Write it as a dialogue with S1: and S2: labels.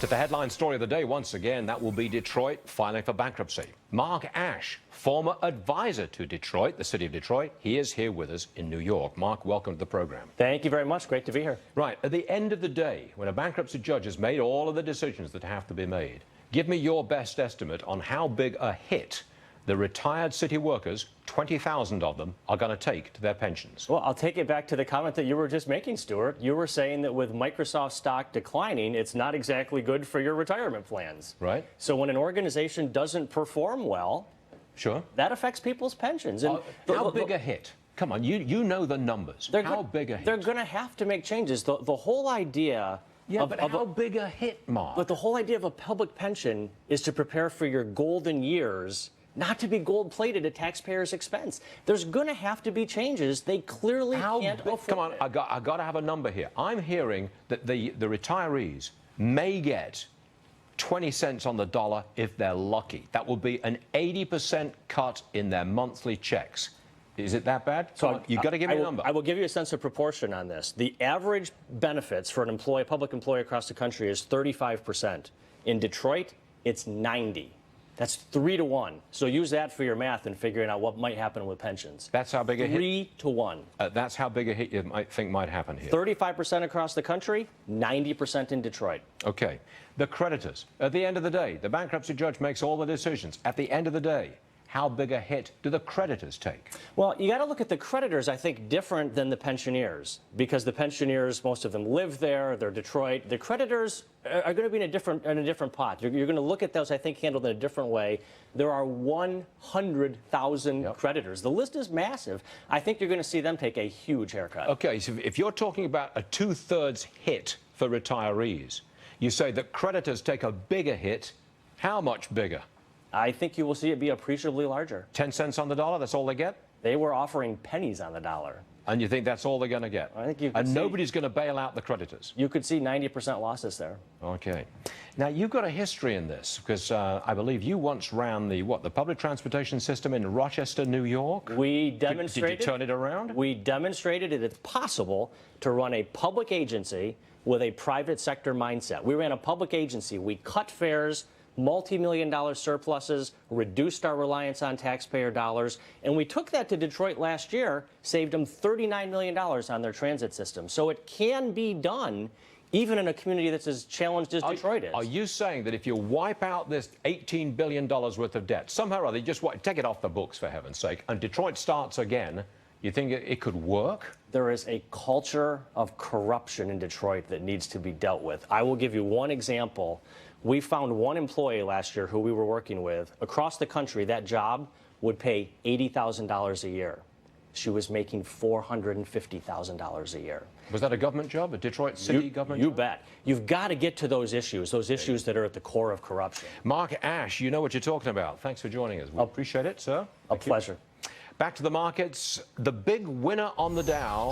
S1: To the headline story of the day, once again, that will be Detroit filing for bankruptcy. Mark Aesch, former advisor to Detroit, the city of Detroit, he is here with us in New York. Mark, welcome to the program.
S2: Thank you very much. Great to be here.
S1: Right. At the end of the day, when a bankruptcy judge has made all of the decisions that have to be made, give me your best estimate on how big a hit the retired city workers, 20,000 of them, are going to take to their pensions.
S2: Well, I'll take it back to the comment that you were just making, Stuart. You were saying that with Microsoft stock declining, it's not exactly good for your retirement plans.
S1: Right.
S2: So when an organization doesn't perform well,
S1: sure,
S2: that affects people's pensions. And
S1: how big a hit? Come on, you know the numbers. How big a hit?
S2: They're going to have to make changes. The whole idea...
S1: Yeah, but how big a hit, Mark?
S2: But the whole idea of a public pension is to prepare for your golden years, not to be gold-plated at taxpayers' expense. There's going to have to be changes. They clearly can't afford
S1: Come on,
S2: it.
S1: I got to have a number here. I'm hearing that the retirees may get 20 cents on the dollar if they're lucky. That will be an 80% cut in their monthly checks. Is it that bad? So you've got to give me a number.
S2: I will give you a sense of proportion on this. The average benefits for an employee, a public employee across the country is 35%. In Detroit, it's 90. That's 3 to 1. So use that for your math and figuring out what might happen with pensions.
S1: That's how big a hit?
S2: 3 to 1.
S1: That's how big a hit you might think might happen here.
S2: 35% across the country, 90% in Detroit.
S1: Okay. The creditors. At the end of the day, the bankruptcy judge makes all the decisions. At the end of the day, how big a hit do the creditors take? Well,
S2: you got to look at the creditors, I think, different than the pensioners, because the pensioners, most of them live there, they're Detroit. The creditors are going to be in a different pot. You're going to look at those, I think, handled in a different way. There are 100,000 creditors. The list is massive. I think you're going to see them take a huge haircut.
S1: Okay, so if you're talking about a 2/3 hit for retirees, you say that creditors take a bigger hit. How much bigger?
S2: I think you will see it be appreciably larger.
S1: 10 cents on the dollar, that's all they get?
S2: They were offering pennies on the dollar.
S1: And you think that's all they're going to get?
S2: I think you could
S1: And nobody's going to bail out the creditors?
S2: You could see 90% losses there.
S1: Okay. Now, you've got a history in this, because I believe you once ran the public transportation system in Rochester, New York?
S2: We demonstrated...
S1: Did you turn it around?
S2: We demonstrated that it's possible to run a public agency with a private sector mindset. We ran a public agency. We cut fares, multi-million-dollar surpluses, reduced our reliance on taxpayer dollars, and we took that to Detroit last year, saved them $39 million on their transit system. So it can be done even in a community that's as challenged as Detroit is.
S1: Are you saying that if you wipe out this $18 billion worth of debt, somehow or other, you just take it off the books, for heaven's sake, and Detroit starts again, you think it could work?
S2: There is a culture of corruption in Detroit that needs to be dealt with. I will give you one example. We found one employee last year who we were working with. Across the country, that job would pay $80,000 a year. She was making $450,000 a year.
S1: Was that a government job, a Detroit City government job?
S2: You bet. You've got to get to those issues that are at the core of corruption.
S1: Mark Aesch, you know what you're talking about. Thanks for joining us. We appreciate it, sir.
S2: A pleasure.
S1: Back to the markets. The big winner on the Dow.